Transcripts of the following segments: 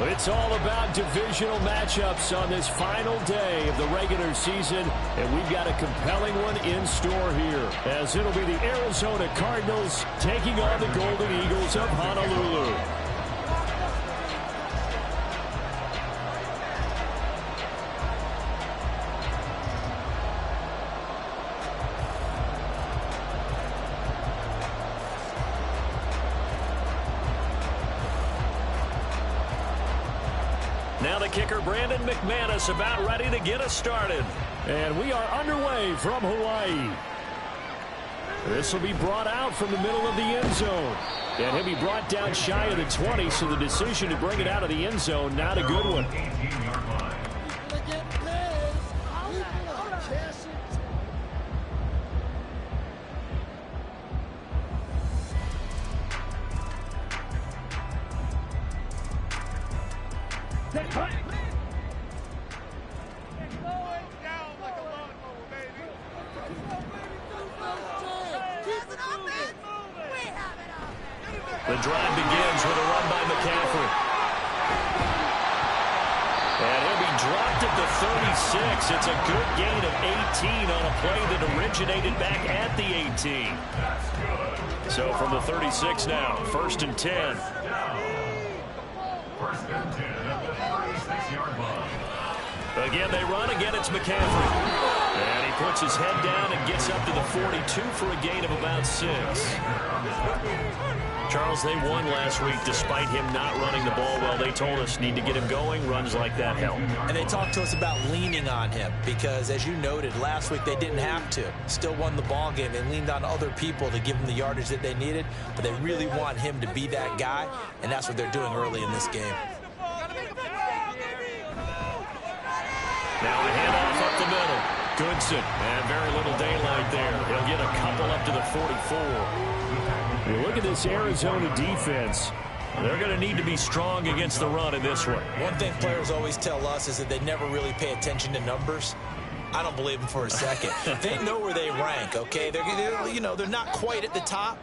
It's all about divisional matchups on this final day of the regular season, and we've got a compelling one in store here, as it'll be the Arizona Cardinals taking on the Golden Eagles of Honolulu. Now the kicker, Brandon McManus, about ready to get us started. And we are underway from Hawaii. This will be brought out from the middle of the end zone. And he'll be brought down shy of the 20, so the decision to bring it out of the end zone, not a good one. The drive begins with a run by McCaffrey. And he'll be dropped at the 36. It's a good gain of 18 on a play that originated back at the 18. So from the 36 now, 1st and 10. Again, they run. Again, it's McCaffrey. And he puts his head down and gets up to the 42 for a gain of about 6. Charles, they won last week despite him not running the ball well. They told us need to get him going. Runs like that help. And they talked to us about leaning on him because, as you noted, last week they didn't have to. Still won the ball game. They leaned on other people to give them the yardage that they needed, but they really want him to be that guy, and that's what they're doing early in this game. Now a handoff up the middle. Goodson, and very little daylight there. He'll get a couple up to the 44. You look at this Arizona defense. They're going to need to be strong against the run in this one. One thing players always tell us is that they never really pay attention to numbers. I don't believe them for a second. They know where they rank, okay? They're not quite at the top,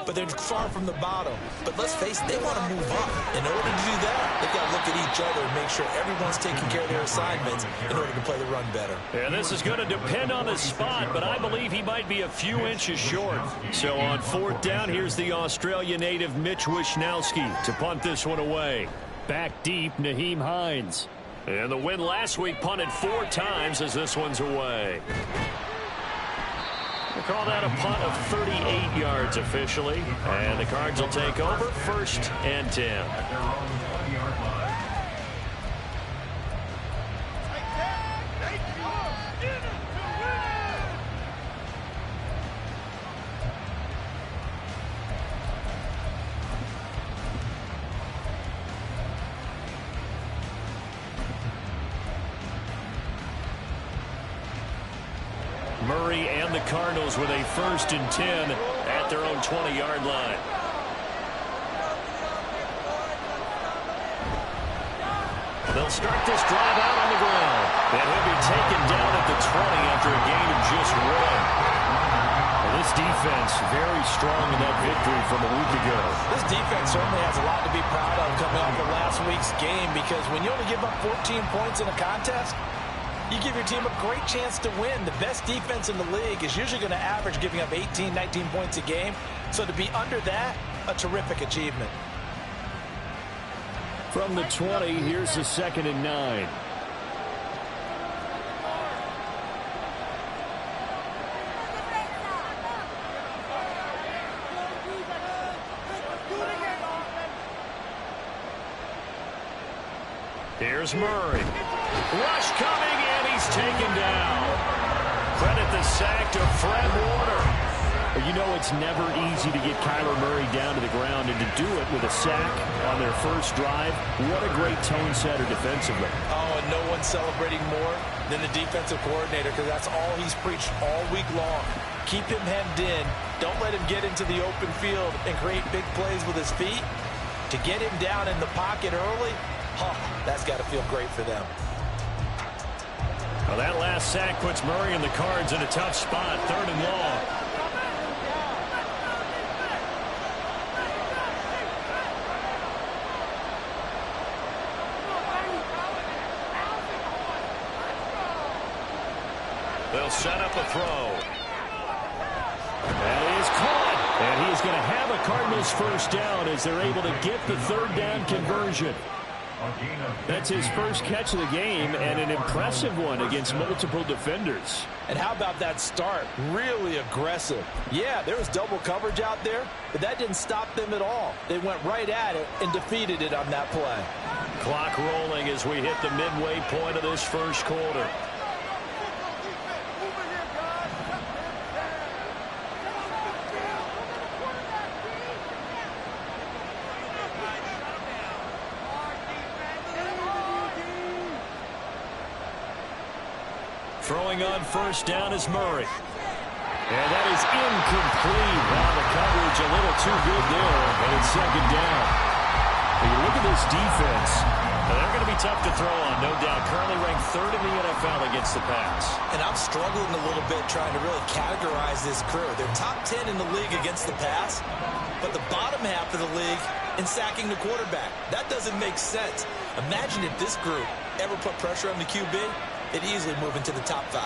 but they're far from the bottom. But let's face it, they want to move up. In order to do that, they've got to look at each other and make sure everyone's taking care of their assignments in order to play the run better. And this is going to depend on the spot, but I believe he might be a few inches short. So on 4th down, here's the Australia native Mitch Wishnowsky to punt this one away. Back deep, Nyheim Hines. And the win last week punted 4 times as this one's away. We'll call that a punt of 38 yards officially. And the Cards will take over 1st and 10. Murray and the Cardinals with a 1st and 10 at their own 20-yard line. They'll start this drive out on the ground. And he'll be taken down at the 20 after a gain of just 1. Well, this defense very strong in that victory from a week ago. This defense certainly has a lot to be proud of coming off of last week's game, because when you only give up 14 points in a contest, you give your team a great chance to win. The best defense in the league is usually going to average giving up 18, 19 points a game. So to be under that, a terrific achievement. From the 20, here's the 2nd and 9. Here's Murray. Rush coming, and he's taken down. Credit the sack to Fred Warner. You know it's never easy to get Kyler Murray down to the ground, and to do it with a sack on their first drive, what a great tone setter defensively. Oh, and no one's celebrating more than the defensive coordinator, because that's all he's preached all week long. Keep him hemmed in. Don't let him get into the open field and create big plays with his feet. To get him down in the pocket early, that's got to feel great for them. Well, that last sack puts Murray and the Cards in a tough spot, 3rd and long. They'll set up a throw. That is caught. And he's going to have a Cardinals first down as they're able to get the third down conversion. That's his first catch of the game, and an impressive one against multiple defenders. And how about that start? Really aggressive. Yeah, there was double coverage out there, but that didn't stop them at all. They went right at it and defeated it on that play. Clock rolling as we hit the midway point of this first quarter. Throwing on first down is Murray. And that is incomplete. Wow, the coverage a little too good there, and it's second down. When you look at this defense, they're going to be tough to throw on, no doubt. Currently ranked third in the NFL against the pass. And I'm struggling a little bit trying to really categorize this crew. They're top 10 in the league against the pass, but the bottom half of the league in sacking the quarterback. That doesn't make sense. Imagine if this group ever put pressure on the QB, it'd easily move into the top 5.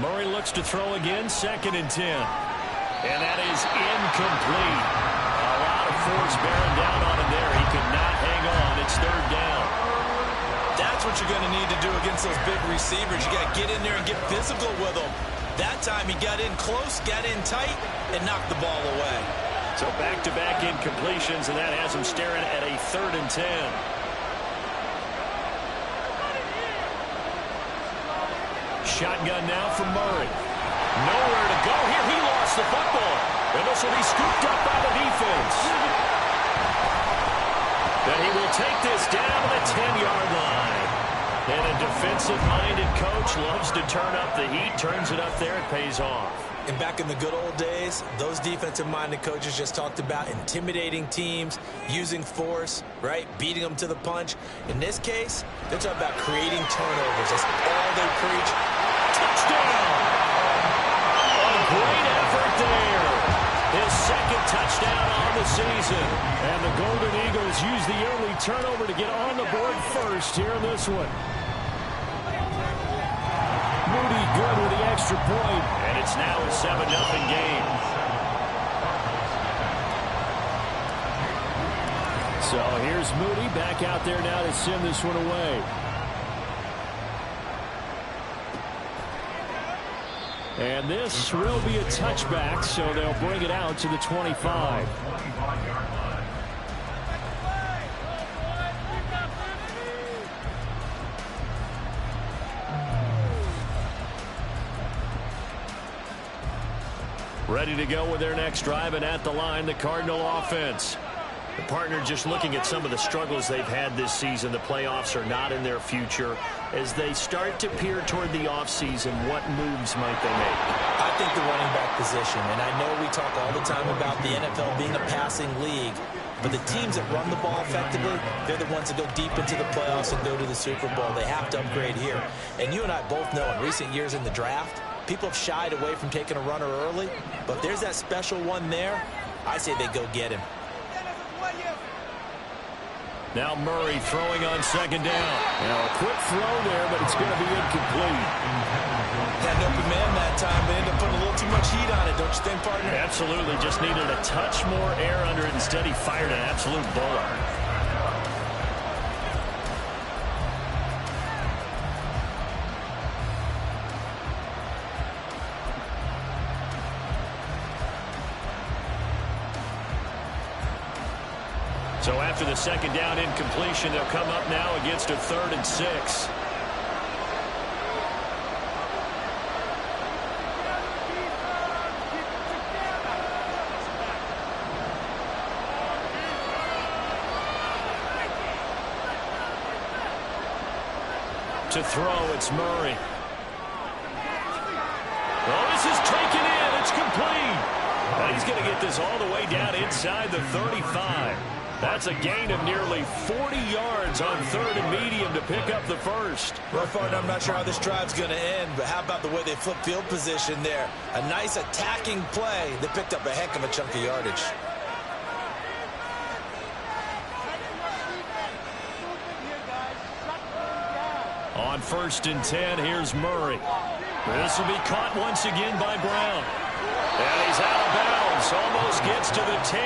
Murray looks to throw again, 2nd and 10. And that is incomplete. A lot of force bearing down on him there. He could not hang on. It's third down. That's what you're going to need to do against those big receivers. You got to get in there and get physical with them. That time he got in close, got in tight, and knocked the ball away. So back-to-back incompletions, and that has him staring at a 3rd and 10. Shotgun now from Murray. Nowhere to go here. He lost the football. And this will be scooped up by the defense. And he will take this down to the 10-yard line. And a defensive-minded coach loves to turn up the heat, turns it up there, it pays off. And back in the good old days, those defensive-minded coaches just talked about intimidating teams, using force, right, beating them to the punch. In this case, they're talking about creating turnovers. That's all they preach. Touchdown! A great effort there. His 2nd touchdown on the season. And the Golden Eagles use the early turnover to get on the board first here in this one. Moody good with the extra point. And it's now a 7-0 game. So here's Moody back out there now to send this one away. And this will be a touchback, so they'll bring it out to the 25. Ready to go with their next drive, and at the line, the Cardinal offense. The partner just looking at some of the struggles they've had this season. The playoffs are not in their future. As they start to peer toward the offseason, what moves might they make? I think the running back position, and I know we talk all the time about the NFL being a passing league, but the teams that run the ball effectively, they're the ones that go deep into the playoffs and go to the Super Bowl. They have to upgrade here. And you and I both know in recent years in the draft, people have shied away from taking a runner early, but if there's that special one there, I say they go get him. Now Murray throwing on 2nd down. Now a quick throw there, but it's going to be incomplete. Had an open man that time, but ended up putting a little too much heat on it, don't you think, partner? Absolutely. Just needed a touch more air under it. Instead, he fired an absolute bullet. So after the 2nd down incompletion, they'll come up now against a 3rd and 6. To throw, it's Murray. Oh, this is taken in. It's complete. Now he's going to get this all the way down inside the 35. That's a gain of nearly 40 yards on 3rd and medium to pick up the first. Well, partner, I'm not sure how this drive's going to end, but how about the way they flip field position there? A nice attacking play that picked up a heck of a chunk of yardage. On 1st and 10, here's Murray. This will be caught once again by Brown. And he's out of bounds. Almost gets to the 10.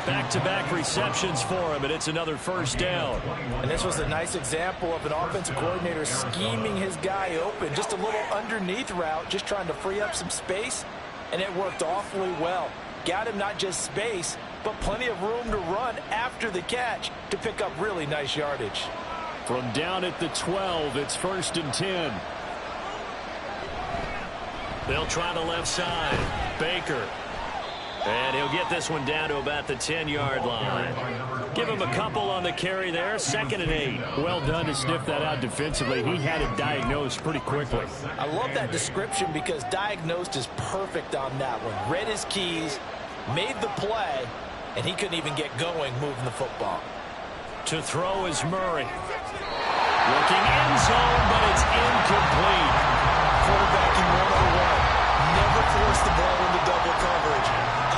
Back-to-back receptions for him, and it's another 1st down. And this was a nice example of an offensive coordinator scheming his guy open. Just a little underneath route, just trying to free up some space, and it worked awfully well. Got him not just space, but plenty of room to run after the catch to pick up really nice yardage. From down at the 12, it's 1st and 10. They'll try the left side. Baker. And he'll get this one down to about the 10-yard line. Give him a couple on the carry there. 2nd and 8. Well done to sniff that out defensively. He had it diagnosed pretty quickly. I love that description because diagnosed is perfect on that one. Read his keys, made the play, and he couldn't even get going moving the football. To throw is Murray. Looking end zone, but it's incomplete. Quarterbacking 101. Never force the ball into double coverage,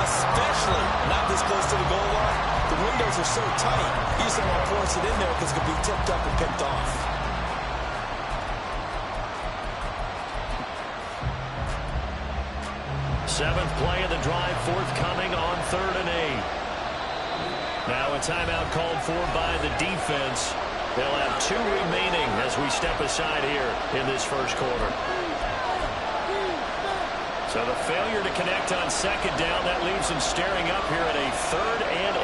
especially not this close to the goal line. The windows are so tight, you just don't want to force it in there because it could be tipped up and picked off. Seventh play of the drive forthcoming on 3rd and 8. Now a timeout called for by the defense. They'll have 2 remaining as we step aside here in this 1st quarter. So the failure to connect on 2nd down, that leaves them staring up here at a 3rd and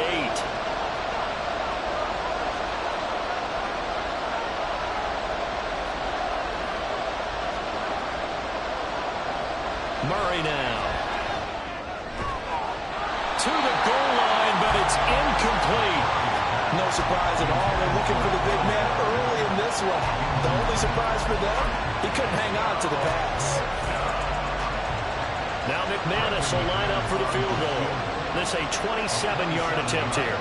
8. Murray now. To the goal line, but it's incomplete. No surprise at all. They're looking for the big man early in this one. The only surprise for them, he couldn't hang on to the pass. Now McManus will line up for the field goal. This a 27-yard attempt here.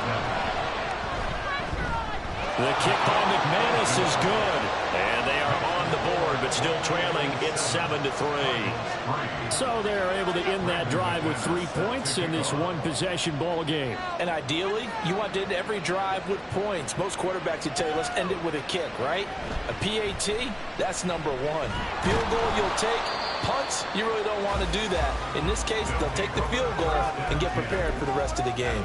The kick by McManus is good. And they are on the board, but still trailing. It's 7-3. So they're able to end that drive with 3 points in this one-possession ball game. And ideally, you want to end every drive with points. Most quarterbacks would tell you, let's end it with a kick, right? A PAT, that's number 1. Field goal you'll take. Punts, you really don't want to do that. In this case, they'll take the field goal and get prepared for the rest of the game.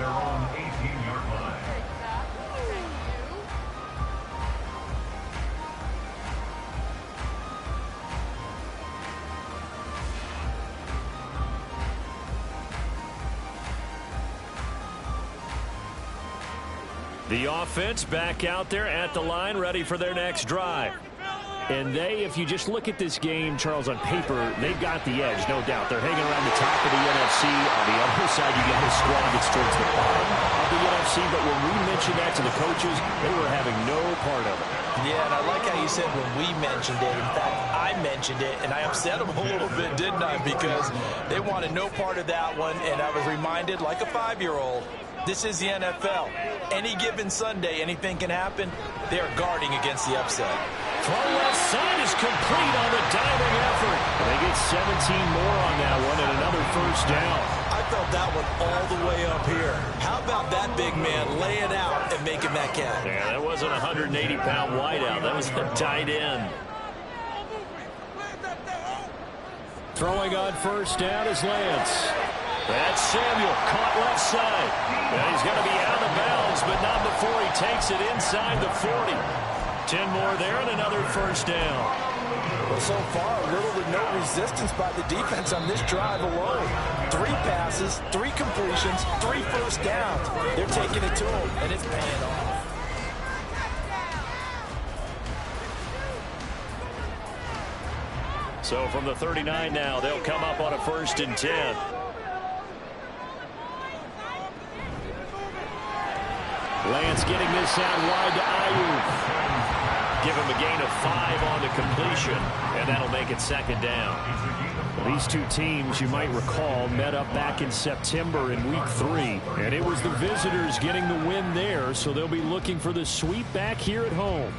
The offense back out there at the line, ready for their next drive. And they, if you just look at this game, Charles, on paper, they've got the edge, no doubt. They're hanging around the top of the NFC. On the other side, you got a squad that's towards the bottom of the NFC. But when we mentioned that to the coaches, they were having no part of it. Yeah, and I like how you said when we mentioned it. In fact, I mentioned it, and I upset them a little bit, didn't I? Because they wanted no part of that one, and I was reminded, like a 5-year-old, this is the NFL. Any given Sunday, anything can happen. They are guarding against the upset. Throw left side is complete on the diving effort. And they get 17 more on that one and another 1st down. I felt that one all the way up here. How about that big man laying out and making that catch? Yeah, that wasn't a 180-pound wideout. That was a tight end. Throwing on 1st down is Lance. That's Samuel, caught left side. And he's going to be out of bounds, but not before he takes it inside the 40. 10 more there and another 1st down. Well, so far, little to no resistance by the defense on this drive alone. 3 passes, 3 completions, 3 1st downs. They're taking it to him, and it's paying off. So from the 39 now, they'll come up on a 1st and 10. Lance getting this out wide to Ayuk. Give him a gain of 5 on the completion, and that'll make it 2nd down. These two teams, you might recall, met up back in September in Week 3, and it was the visitors getting the win there, so they'll be looking for the sweep back here at home.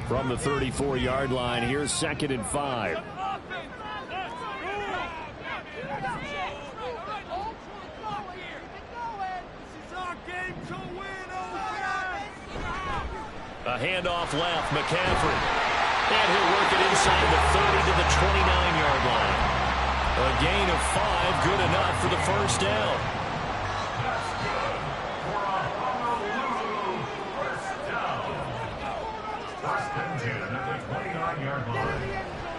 From the 34-yard line, here's 2nd and 5. A handoff left, McCaffrey. And he'll work it inside the 30 to the 29-yard line. A gain of 5, good enough for the first down.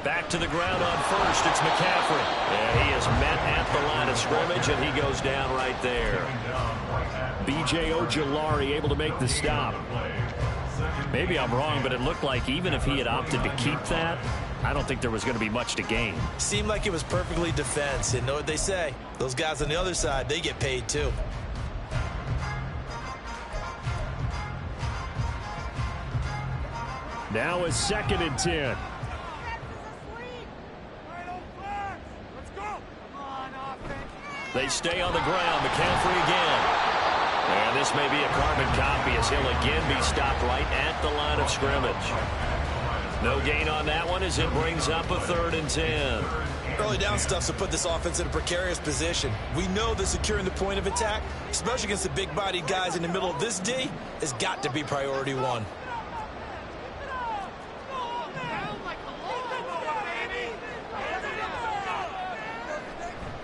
Back to the ground on first. It's McCaffrey. And he is met at the line of scrimmage, and he goes down right there. B.J. Ojulari able to make the stop. Maybe I'm wrong, but it looked like even if he had opted to keep that, I don't think there was going to be much to gain. Seemed like it was perfectly defense. And know what they say? Those guys on the other side, they get paid too. Now is 2nd and 10. They stay on the ground. McCaffrey again. And this may be a carbon copy as he'll again be stopped right at the line of scrimmage. No gain on that one as it brings up a 3rd and 10. Early down stuff to put this offense in a precarious position. We know that securing the point of attack, especially against the big-bodied guys in the middle of this D, has got to be priority 1.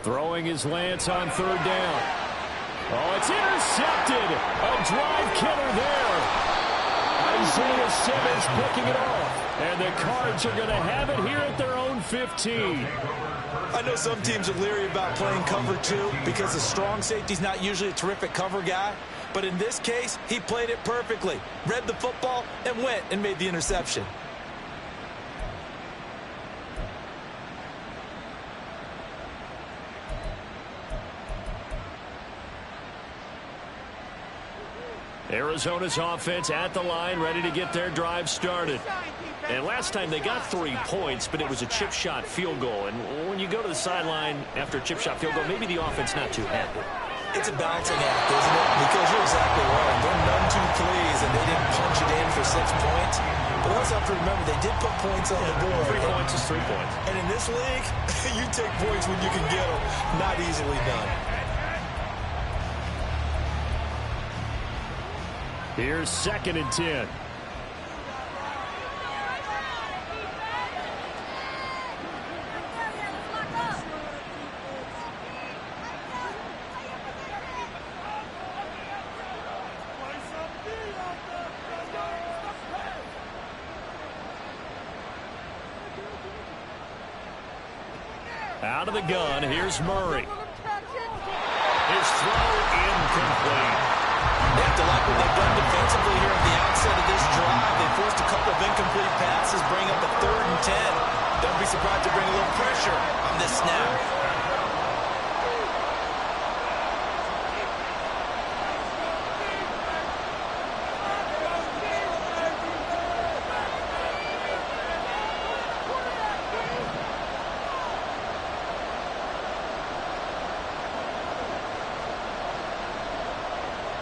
Throwing his Lance on 3rd down. Oh, it's intercepted. A drive killer there. Isaiah Simmons picking it off. And the Cards are going to have it here at their own 15. I know some teams are leery about playing cover 2 because the strong safety's not usually a terrific cover guy. But in this case, he played it perfectly. Read the football and went and made the interception. Arizona's offense at the line, ready to get their drive started. And last time they got 3 points, but it was a chip shot field goal. And when you go to the sideline after a chip shot field goal, maybe the offense not too happy. It's a balancing act, isn't it? Because you're exactly right. They're none too pleased, and they didn't punch it in for 6 points. But we also have to remember they did put points on the board. 3 points is 3 points. And in this league, you take points when you can get them. Not easily done. Here's 2nd and 10. Out of the gun, here's Murray. His throw incomplete. They have to like what they've done defensively here at the outset of this drive. They forced a couple of incomplete passes, bring up a 3rd and 10. Don't be surprised to bring a little pressure on this snap.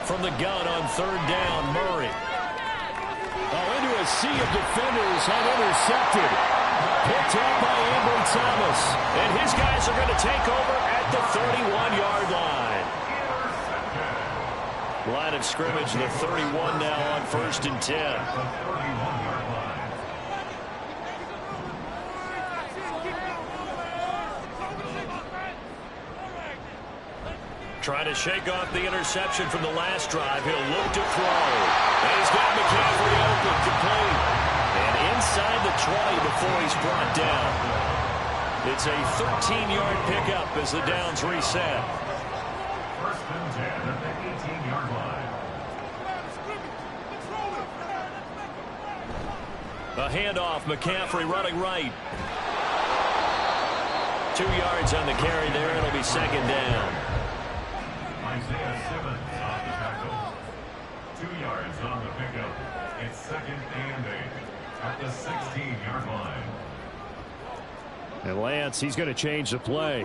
From the gun on 3rd down, Murray. Oh, into a sea of defenders and intercepted. Picked up by Ambry Thomas. And his guys are going to take over at the 31-yard line. Line of scrimmage, the 31 now on 1st and 10. Trying to shake off the interception from the last drive. He'll look to throw. And he's got McCaffrey open, complete. And inside the 20 before he's brought down. It's a 13-yard pickup as the downs reset. 1st and 10 at the 18-yard line. A handoff, McCaffrey running right. 2 yards on the carry there. It'll be 2nd down. Isaiah Simmons on the tackle. 2 yards on the pickup. It's 2nd and 8 at the 16-yard line. And Lance, he's going to change the play.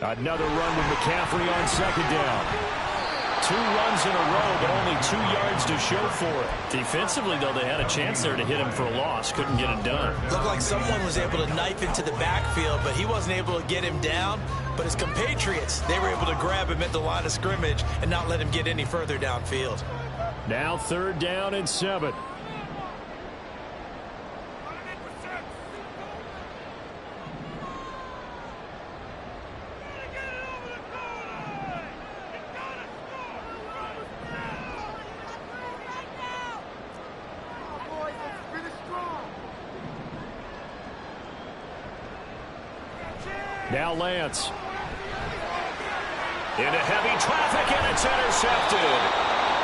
Another run with McCaffrey on 2nd down. 2 runs in a row, but only 2 yards to show for it. Defensively, though, they had a chance there to hit him for a loss. Couldn't get it done. Looked like someone was able to knife into the backfield, but he wasn't able to get him down. But his compatriots, they were able to grab him at the line of scrimmage and not let him get any further downfield. Now 3rd down and 7. Now Lance. Into heavy traffic, and it's intercepted.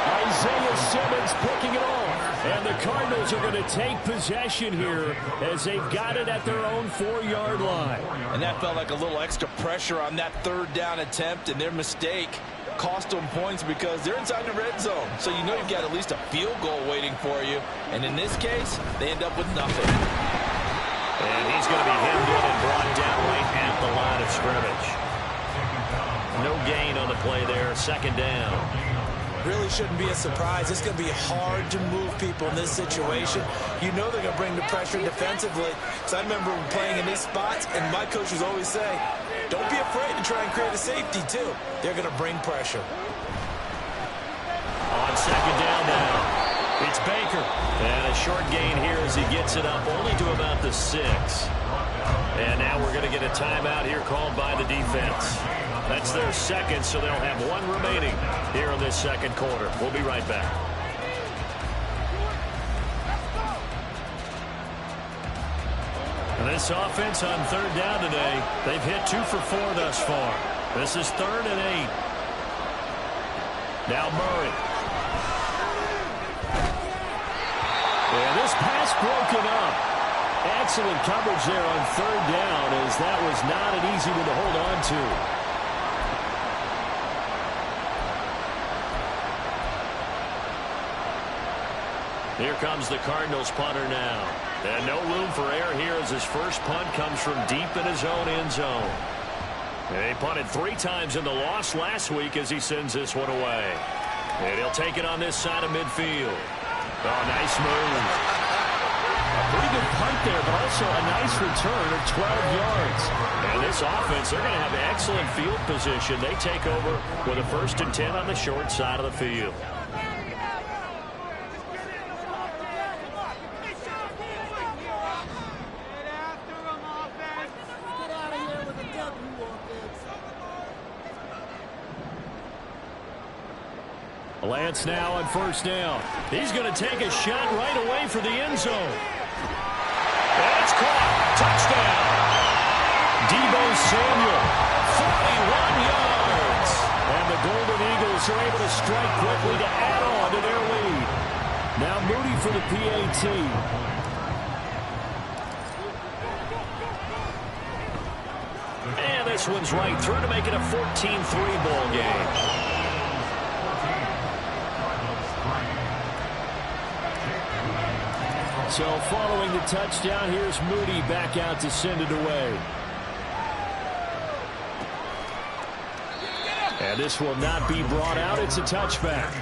Isaiah Simmons picking it off. And the Cardinals are going to take possession here as they've got it at their own 4-yard line. And that felt like a little extra pressure on that 3rd down attempt, and their mistake cost them points because they're inside the red zone. So you know you've got at least a field goal waiting for you. And in this case, they end up with nothing. And he's going to be hemmed in and brought down right at the line of scrimmage. No gain on the play there. 2nd down. Really shouldn't be a surprise. It's going to be hard to move people in this situation. You know they're going to bring the pressure defensively. So I remember playing in these spots, and my coaches always say, don't be afraid to try and create a safety, too. They're going to bring pressure. On 2nd down now. It's Baker. And a short gain here as he gets it up only to about the 6. And now we're going to get a timeout here called by the defense. That's their 2nd, so they'll have 1 remaining here in this 2nd quarter. We'll be right back. And this offense on 3rd down today, they've hit 2 for 4 thus far. This is 3rd and 8. Now Murray. And this pass broken up. Excellent coverage there on 3rd down, as that was not an easy one to hold on to. Here comes the Cardinals punter now. And no room for error here as his first punt comes from deep in his own end zone. And he punted 3 times in the loss last week as he sends this one away. And he'll take it on this side of midfield. Oh, nice move. A pretty good punt there, but also a nice return of 12 yards. And this offense, they're going to have excellent field position. They take over with a 1st and 10 on the short side of the field. Lance now on 1st down. He's going to take a shot right away for the end zone. And it's caught. Touchdown. Deebo Samuel, 41 yards. And the Golden Eagles are able to strike quickly to add on to their lead. Now Moody for the PAT. And this one's right through to make it a 14-3 ball game. So following the touchdown, here's Moody back out to send it away. And this will not be brought out. It's a touchback.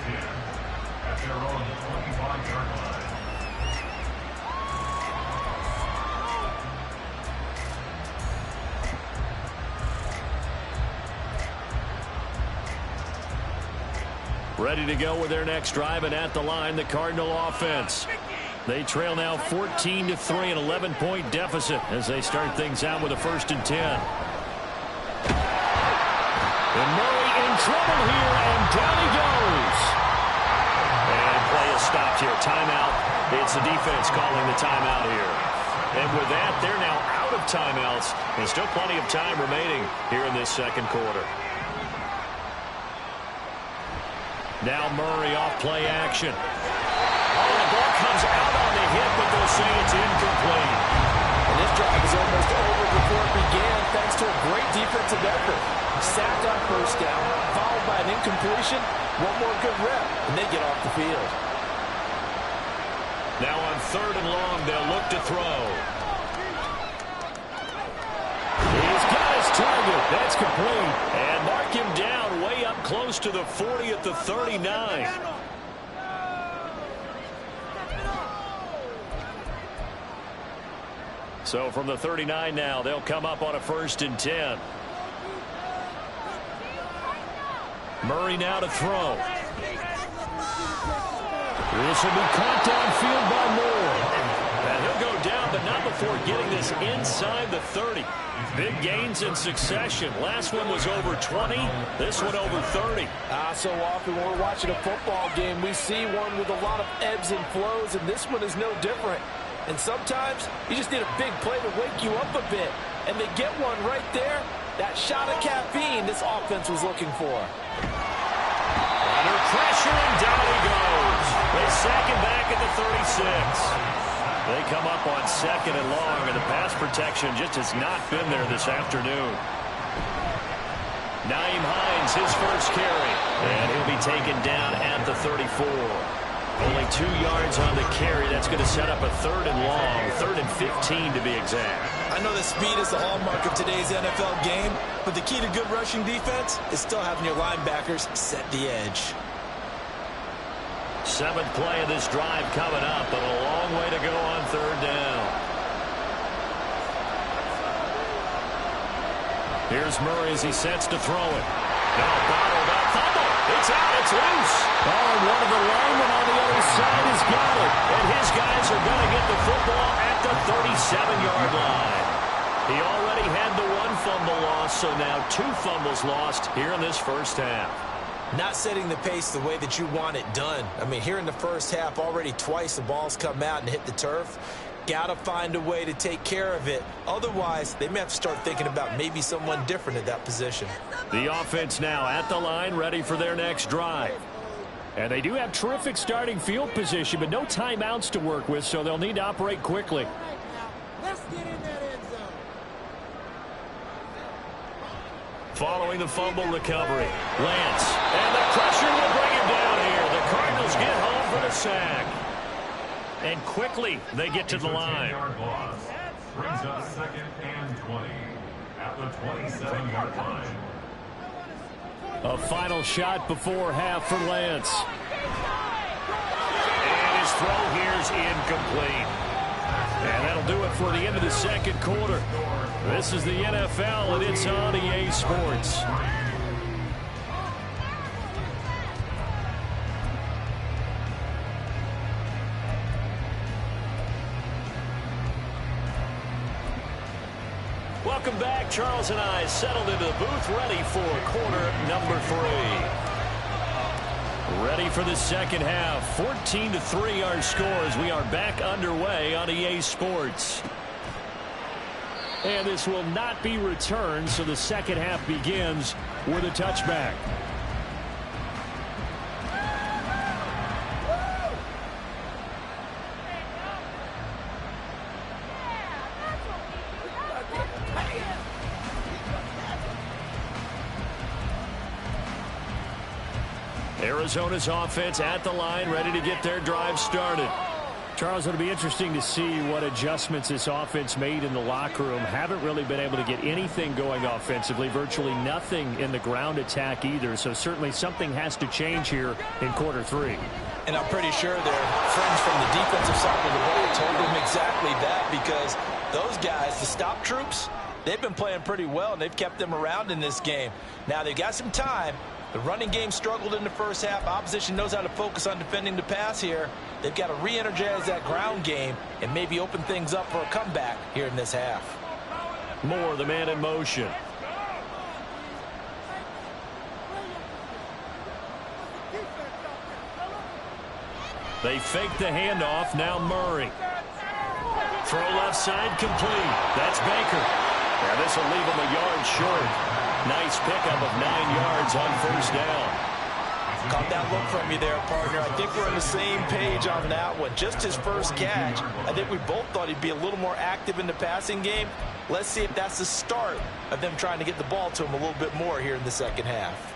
Ready to go with their next drive, and at the line, the Cardinal offense. They trail now 14-3, an 11-point deficit as they start things out with a 1st and 10. And Murray in trouble here, and down he goes. And play is stopped here. Timeout. It's the defense calling the timeout here. And with that, they're now out of timeouts, and still plenty of time remaining here in this 2nd quarter. Now Murray off play action. Oh, the ball comes out on the hit, but they'll say it's incomplete. And this drive is almost over before it began thanks to a great defensive effort. Sacked on 1st down, followed by an incompletion. One more good rep, and they get off the field. Now on 3rd and long, they'll look to throw. He's got his target. That's complete. And mark him down way up close to the 40 at the 39. So from the 39 now, they'll come up on a 1st and 10. Murray now to throw. This will be caught downfield by Moore. And he'll go down, but not before getting this inside the 30. Big gains in succession. Last one was over 20. This one over 30. So often when we're watching a football game, we see one with a lot of ebbs and flows, and this one is no different. And sometimes you just need a big play to wake you up a bit. And they get one right there. That shot of caffeine this offense was looking for. Under pressure, and down he goes. They sack him back at the 36. They come up on 2nd and long, and the pass protection just has not been there this afternoon. Nyheim Hines, his first carry, and he'll be taken down at the 34. Only 2 yards on the carry. That's going to set up a 3rd and long, 3rd and 15 to be exact. I know that speed is the hallmark of today's NFL game, but the key to good rushing defense is still having your linebackers set the edge. 7th play of this drive coming up, but a long way to go on 3rd down. Here's Murray as he sets to throw it. Now bottled up. Fumble. It's out. It's loose. Oh, and one of the linemen on the other side has got it. And his guys are going to get the football at the 37-yard line. He already had the 1 fumble loss, so now 2 fumbles lost here in this first half. Not setting the pace the way that you want it done. I mean, here in the first half, already twice the ball's come out and hit the turf. Got to find a way to take care of it. Otherwise, they may have to start thinking about maybe someone different at that position. The offense now at the line, ready for their next drive. And they do have terrific starting field position, but no timeouts to work with, so they'll need to operate quickly. Let's get in that end zone. Following the fumble recovery, Lance. And the pressure will bring him down here. The Cardinals get home for the sack. And quickly, they get to the line. Loss brings up 2nd and 20 at the 27-yard line. A final shot before half for Lance. And his throw here is incomplete. And that'll do it for the end of the 2nd quarter. This is the NFL, and it's on EA Sports. Welcome back. Charles and I settled into the booth, ready for quarter number 3. Ready for the second half. 14-3 our scores. We are back underway on EA Sports. And this will not be returned, so the second half begins with a touchback. Arizona's offense at the line, ready to get their drive started. Charles, it'll be interesting to see what adjustments this offense made in the locker room. Haven't really been able to get anything going offensively, virtually nothing in the ground attack either. So certainly something has to change here in quarter 3. And I'm pretty sure their friends from the defensive side of the ball told them exactly that, because those guys, the stop troops, they've been playing pretty well, and they've kept them around in this game. Now they've got some time. The running game struggled in the first half. Opposition knows how to focus on defending the pass here. They've got to re-energize that ground game and maybe open things up for a comeback here in this half. Moore, the man in motion. They fake the handoff. Now Murray. Throw left side complete. That's Baker. Now this will leave him a yard short. Nice pickup of 9 yards on first down. Caught that look from you there, partner. I think we're on the same page on that one. Just his first catch. I think we both thought he'd be a little more active in the passing game. Let's see if that's the start of them trying to get the ball to him a little bit more here in the second half.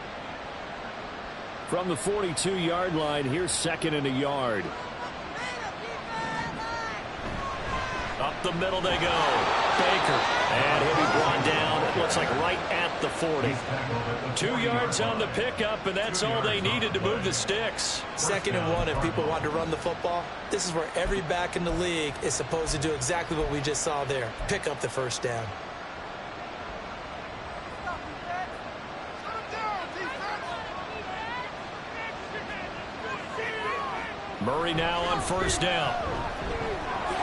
From the 42-yard line, here's 2nd and a yard. Up the middle they go. Baker. And he'll be brought down, it looks like right at the 40. 2 yards on the pickup, and that's all they needed to move the sticks. 2nd and 1 if people want to run the football. This is where every back in the league is supposed to do exactly what we just saw there. Pick up the first down. Murray now on 1st down.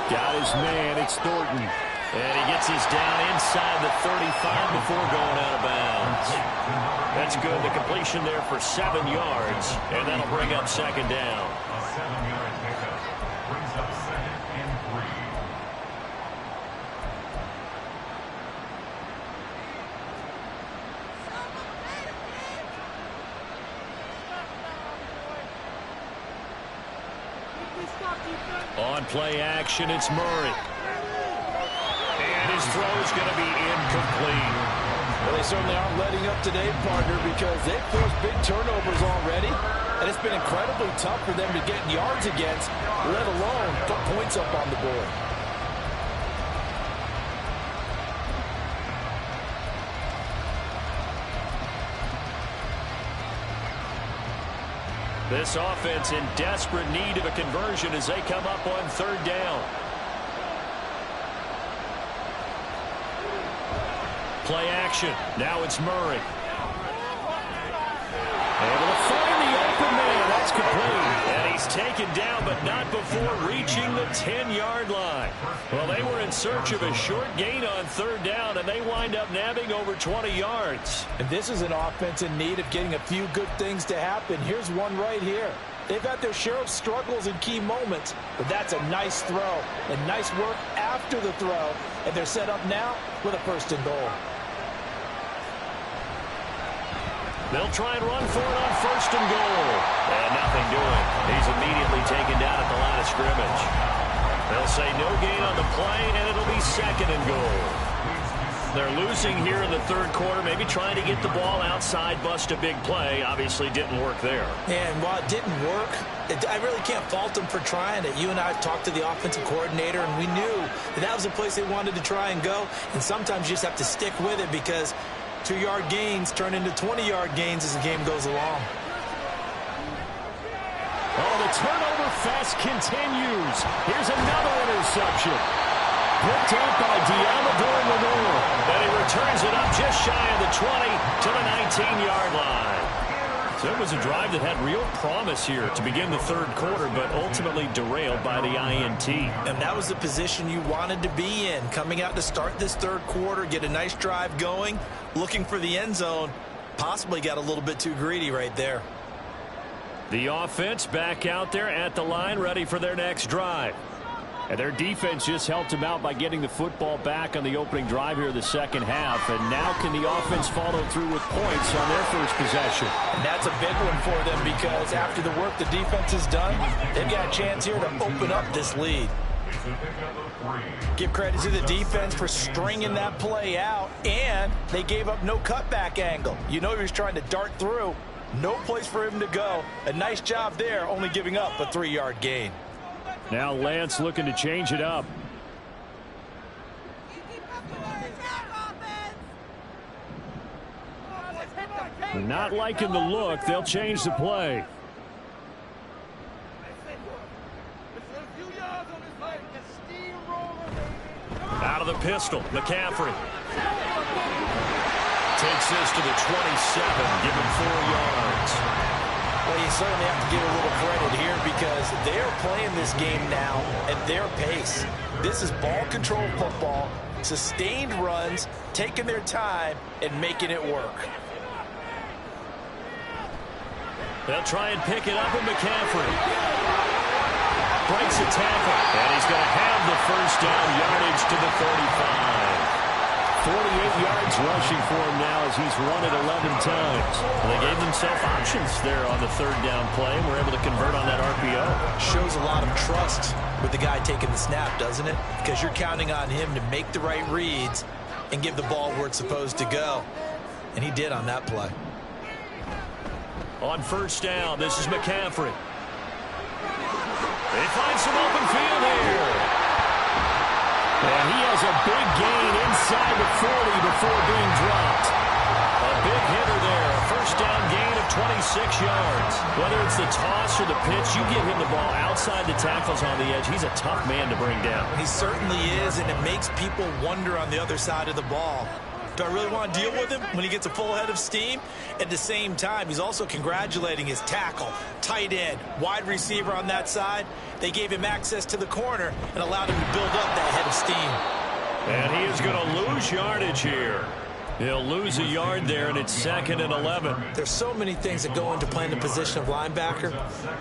Got his man, it's Thornton. And he gets his down inside the 35 before going out of bounds. That's good. The completion there for 7 yards. And that'll bring up 2nd down. A 7-yard pickup brings up 2nd and 3. On play action, it's Murray. And his throw is going to be incomplete. Well, they certainly aren't letting up today, partner, because they've forced big turnovers already. And it's been incredibly tough for them to get yards against, let alone put points up on the board. This offense in desperate need of a conversion as they come up on 3rd down. Play action. Now it's Murray. Able to find the open man. That's complete. And he's taken down, but not before reaching the 10-yard line. Well, they were in search of a short gain on 3rd down, and they wind up nabbing over 20 yards. And this is an offense in need of getting a few good things to happen. Here's one right here. They've had their share of struggles in key moments, but that's a nice throw and nice work after the throw. And they're set up now with a 1st and goal. They'll try and run for it on 1st and goal. And nothing doing. He's immediately taken down at the line of scrimmage. They'll say no gain on the play, and it'll be 2nd and goal. They're losing here in the 3rd quarter, maybe trying to get the ball outside, bust a big play. Obviously didn't work there. And while it didn't work, I really can't fault them for trying it. You and I talked to the offensive coordinator, and we knew that was the place they wanted to try and go. And sometimes you just have to stick with it because 2-yard gains turn into 20-yard gains as the game goes along. Oh, the turnover fest continues. Here's another interception. Picked up by Diamador Lenore. And he returns it up just shy of the 20 to the 19-yard line. So it was a drive that had real promise here to begin the 3rd quarter, but ultimately derailed by the INT. And that was the position you wanted to be in, coming out to start this 3rd quarter, get a nice drive going, looking for the end zone. Possibly got a little bit too greedy right there. The offense back out there at the line, ready for their next drive. And their defense just helped them out by getting the football back on the opening drive here in the 2nd half. And now can the offense follow through with points on their first possession? And that's a big one for them because after the work the defense has done, they've got a chance here to open up this lead. Give credit to the defense for stringing that play out, and they gave up no cutback angle. You know he was trying to dart through. No place for him to go. A nice job there, only giving up a 3-yard gain. Now Lance looking to change it up. Not liking the look. They'll change the play. Out of the pistol, McCaffrey. Takes this to the 27, give him 4 yards. Well, you certainly have to give a little credit here because they're playing this game now at their pace. This is ball control football, sustained runs, taking their time, and making it work. They'll try and pick it up with McCaffrey. Breaks a tackle, and he's going to have the first down, yardage to the 35. 48 yards rushing for him now as he's run it 11 times. Well, they gave themselves options there on the 3rd down play and were able to convert on that RPO. Shows a lot of trust with the guy taking the snap, doesn't it? Because you're counting on him to make the right reads and give the ball where it's supposed to go. And he did on that play. On 1st down, this is McCaffrey. They find some open field here. And he has a big gain inside the 40 before being dropped. A big hitter there. A first down gain of 26 yards. Whether it's the toss or the pitch, you get him the ball outside the tackles on the edge. He's a tough man to bring down. He certainly is, and it makes people wonder on the other side of the ball. Do I really want to deal with him when he gets a full head of steam? At the same time, he's also congratulating his tackle, tight end, wide receiver on that side. They gave him access to the corner and allowed him to build up that head of steam. And he is going to lose yardage here. He'll lose a yard there, and it's 2nd and 11. There's so many things that go into playing the position of linebacker.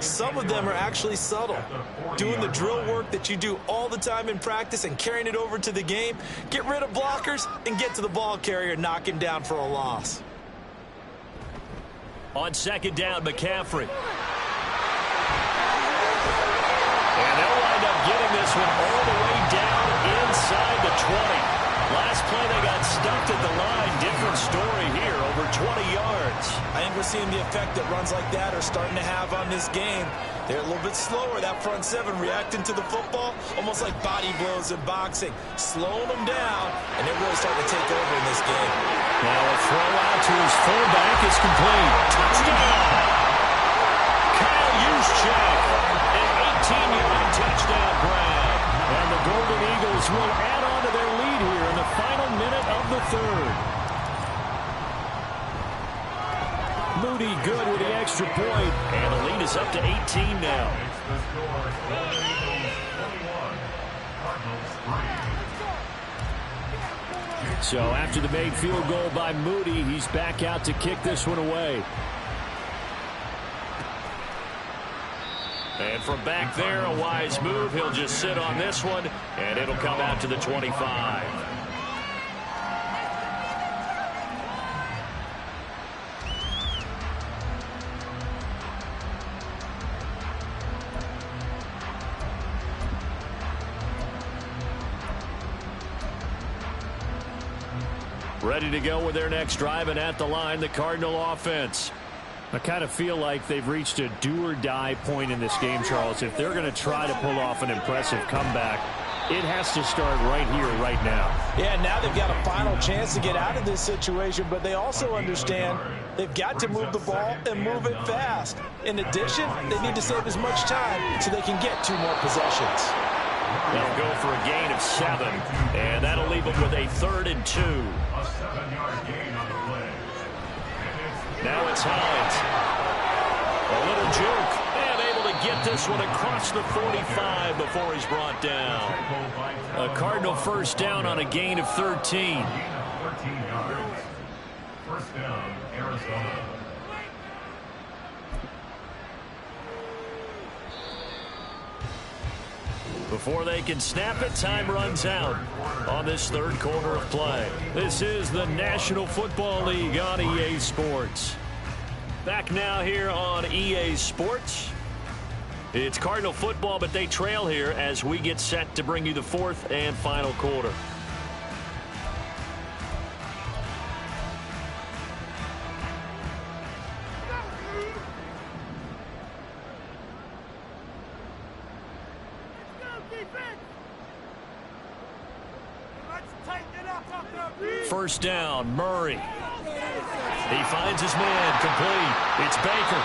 Some of them are actually subtle. Doing the drill work that you do all the time in practice and carrying it over to the game. Get rid of blockers and get to the ball carrier and knock him down for a loss. On 2nd down, McCaffrey. And they'll wind up getting this one all the way down inside the 20. Last play, they got stuffed at the line. Different story here, over 20 yards. I think we're seeing the effect that runs like that are starting to have on this game. They're a little bit slower, that front seven, reacting to the football, almost like body blows in boxing, slowing them down, and they're really starting to take over in this game. Now a throw out to his fullback is complete. Touchdown! Kyle Juszczyk, an 18-yard touchdown grab. And the Golden Eagles will add on to their lead here in the final minute of the third. Moody good with the extra point, and the lead is up to 18 now. So after the made field goal by Moody, he's back out to kick this one away. And from back there, a wise move. He'll just sit on this one, and it'll come out to the 25. Ready to go with their next drive, and at the line, the Cardinal offense. I kind of feel like they've reached a do-or-die point in this game, Charles. If they're going to try to pull off an impressive comeback, it has to start right here, right now. Yeah, now they've got a final chance to get out of this situation, but they also understand they've got to move the ball and move it fast. In addition, they need to save as much time so they can get 2 more possessions. They'll go for a gain of 7, and that'll leave them with a 3rd and 2. A 7-yard gain on the play. Now it's Hines. A little juke, and able to get this one across the 45 before he's brought down. A Cardinal first down on a gain of 13. 13 yards. First down, Arizona. Before they can snap it, time runs out on this third quarter of play. This is the National Football League on EA Sports. Back now here on EA Sports. It's Cardinal football, but they trail here as we get set to bring you the 4th and final quarter. First down, Murray. He finds his man, complete. It's Baker.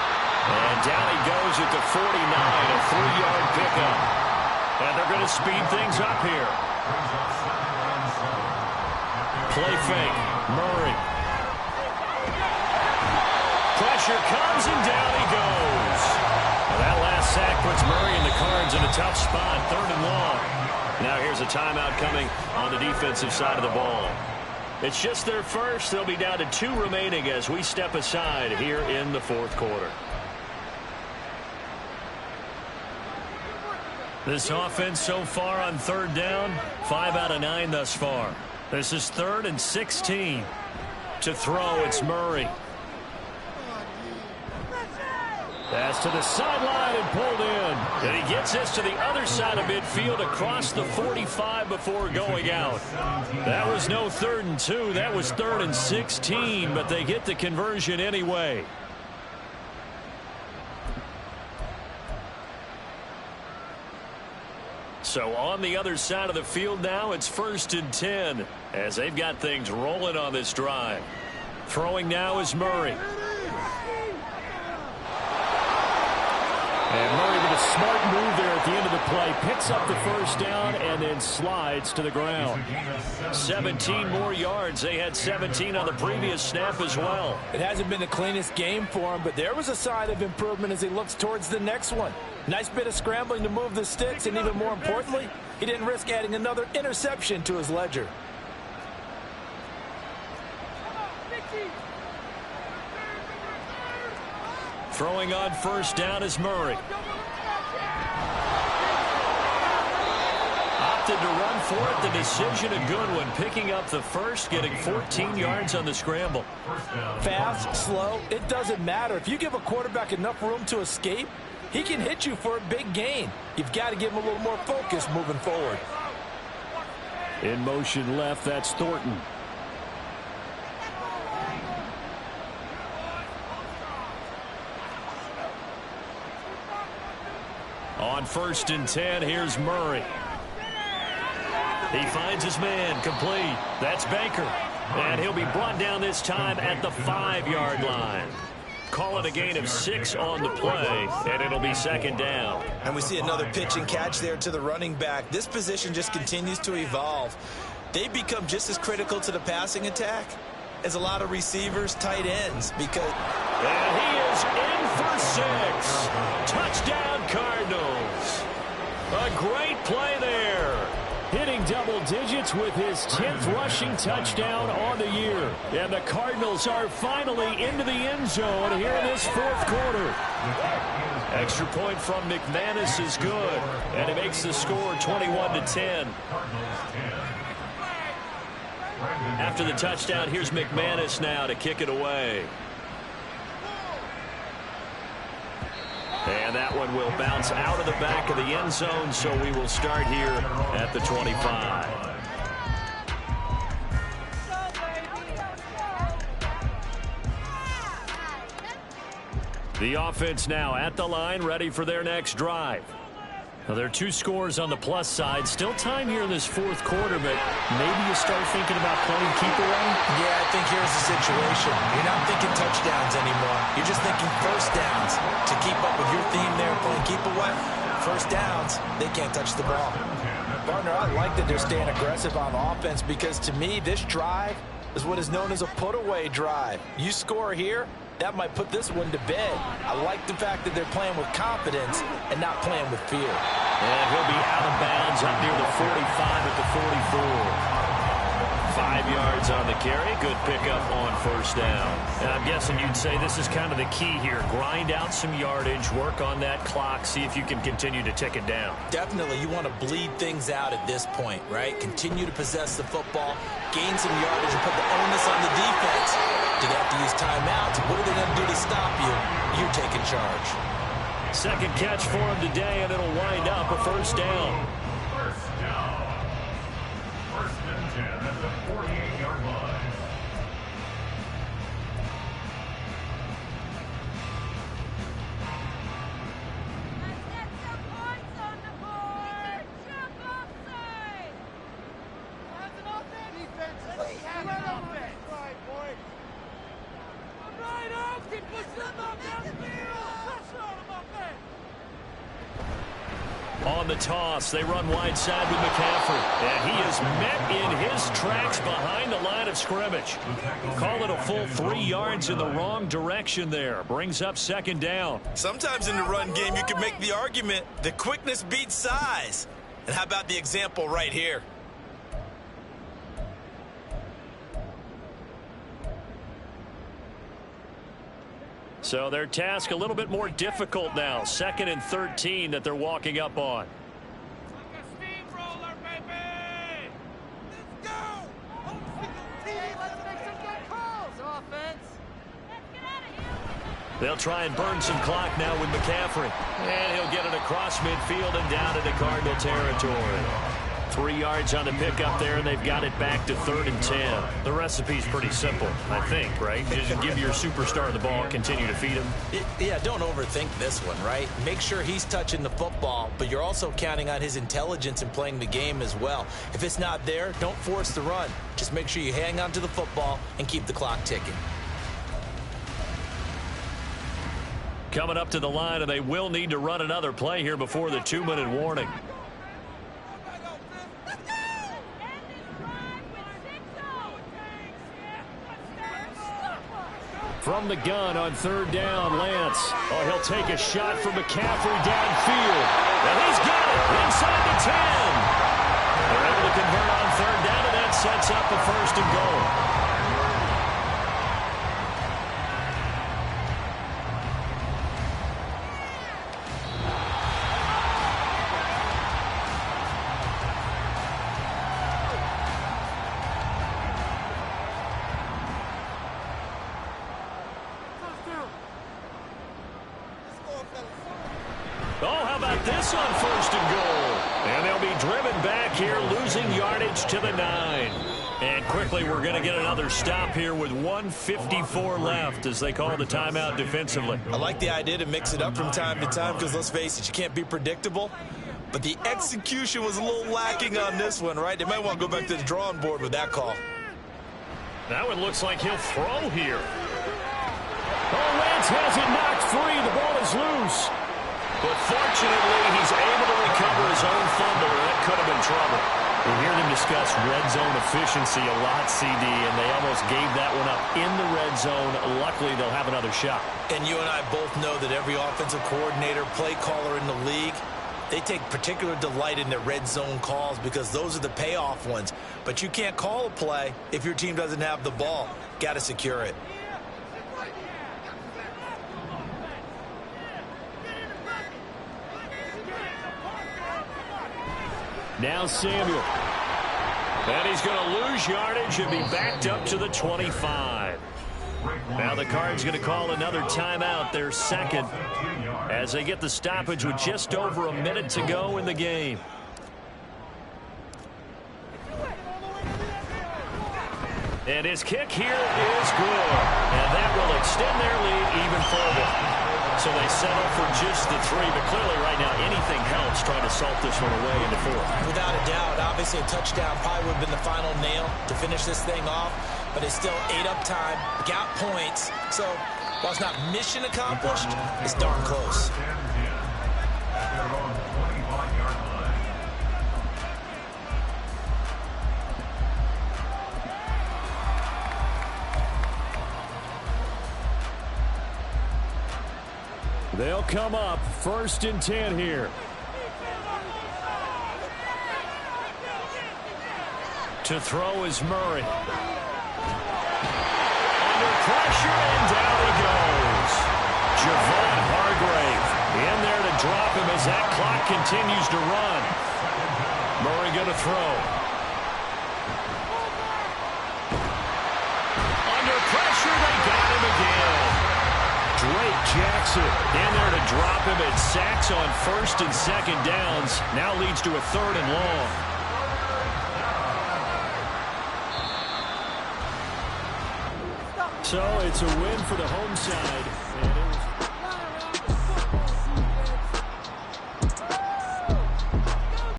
And down he goes at the 49, a 3-yard pickup. And they're going to speed things up here. Play fake, Murray. Pressure comes and down he goes. Well, that last sack puts Murray and the Cards in a tough spot, 3rd and long. Now here's a timeout coming on the defensive side of the ball. It's just their first. They'll be down to 2 remaining as we step aside here in the 4th quarter. This offense so far on 3rd down, 5 out of 9 thus far. This is 3rd and 16. To throw, it's Murray. Pass to the sideline and pulled in. And he gets this to the other side of midfield across the 45 before going out. That was no 3rd and 2. That was 3rd and 16, but they get the conversion anyway. So on the other side of the field now, it's 1st and 10 as they've got things rolling on this drive. Throwing now is Murray. And Murray with a smart move there at the end of the play. Picks up the first down and then slides to the ground. 17 more yards. They had 17 on the previous snap as well. It hasn't been the cleanest game for him, but there was a sign of improvement as he looks towards the next one. Nice bit of scrambling to move the sticks, and even more importantly, he didn't risk adding another interception to his ledger. Throwing on first down is Murray. Opted to run for it. The decision a good one. Picking up the first, getting 14 yards on the scramble. Fast, slow, it doesn't matter. If you give a quarterback enough room to escape, he can hit you for a big gain. You've got to give him a little more focus moving forward. In motion left, that's Thornton. On 1st and 10, here's Murray. He finds his man, complete. That's Baker. And he'll be brought down this time at the 5-yard line. Call it a gain of 6 on the play, and it'll be 2nd down. And we see another pitch and catch there to the running back. This position just continues to evolve. They become just as critical to the passing attack as a lot of receivers, tight ends, because... And he is in for 6. Touchdown, Cardinals. A great play there. Hitting double digits with his 10th rushing touchdown on the year. And the Cardinals are finally into the end zone here in this 4th quarter. Extra point from McManus is good. And it makes the score 21-10. After the touchdown, here's McManus now to kick it away. And that one will bounce out of the back of the end zone, so we will start here at the 25. The offense now at the line, ready for their next drive. Now, there are 2 scores on the plus side. Still time here in this 4th quarter, but maybe you start thinking about playing keep away? Yeah, I think here's the situation. You're not thinking touchdowns anymore. You're just thinking first downs. To keep up with your theme there, playing keep away, first downs, they can't touch the ball. Partner, I like that they're staying aggressive on offense because, to me, this drive is what is known as a put-away drive. You score here, that might put this one to bed. I like the fact that they're playing with confidence and not playing with fear. And he'll be out of bounds up near the 45 at the 44. 5 yards on the carry. Good pickup on first down. And I'm guessing you'd say this is kind of the key here. Grind out some yardage, work on that clock, see if you can continue to tick it down. Definitely, you want to bleed things out at this point, right? Continue to possess the football, gain some yardage, and put the onus on the defense. Do they have to use timeouts? What are they going to do to stop you? You're taking charge. 2nd catch for him today, and it'll wind up a first down. First down. 1st and 10 at the 48-yard line. On the toss, they run wide side with McCaffrey. And he is met in his tracks behind the line of scrimmage. Call it a full 3 yards in the wrong direction there. Brings up 2nd down. Sometimes in the run game, you can make the argument that quickness beats size. And how about the example right here? So their task a little bit more difficult now. 2nd and 13 that they're walking up on. They'll try and burn some clock now with McCaffrey. And he'll get it across midfield and down into Cardinal territory. 3 yards on the pickup there, and they've got it back to 3rd and 10. The recipe's pretty simple, I think, right? Just give your superstar the ball, continue to feed him. Yeah, don't overthink this one, right? Make sure he's touching the football, but you're also counting on his intelligence in playing the game as well. If it's not there, don't force the run. Just make sure you hang on to the football and keep the clock ticking. Coming up to the line, and they will need to run another play here before the 2-minute warning. From the gun on 3rd down, Lance. Oh, he'll take a shot from McCaffrey downfield. And he's got it inside the 10. They're able to convert on 3rd down, and that sets up a 1st and goal. Oh, how about this on 1st and goal? And they'll be driven back here, losing yardage to the 9. And quickly, we're going to get another stop here with 1:54 left as they call the timeout defensively. I like the idea to mix it up from time to time because, let's face it, you can't be predictable. But the execution was a little lacking on this one, right? They might want to go back to the drawing board with that call. That one looks like he'll throw here. Oh, Lance has it knocked free. The ball is loose. But fortunately, he's able to recover his own fumble, or that could have been trouble. We hear them discuss red zone efficiency a lot, CD, and they almost gave that one up in the red zone. Luckily, they'll have another shot. And you and I both know that every offensive coordinator, play caller in the league, they take particular delight in their red zone calls because those are the payoff ones. But you can't call a play if your team doesn't have the ball. Got to secure it. Now Samuel. And he's going to lose yardage and be backed up to the 25. Now the Cards going to call another timeout, their 2nd, as they get the stoppage with just over a minute to go in the game. And his kick here is good. And that will extend their lead even further. So they settle for just the 3, but clearly right now anything helps trying to salt this one away into 4th. Without a doubt, obviously a touchdown probably would have been the final nail to finish this thing off, but it's still ate up time, got points. So while it's not mission accomplished, it's darn close. They'll come up 1st and 10 here. To throw is Murray. Under pressure, and down he goes. Javon Hargrave in there to drop him as that clock continues to run. Murray going to throw. Under pressure, they got him again. Drake Jackson in there to drop him, and sacks on 1st and 2nd downs. Now leads to a 3rd and long. So it's a win for the home side. And it was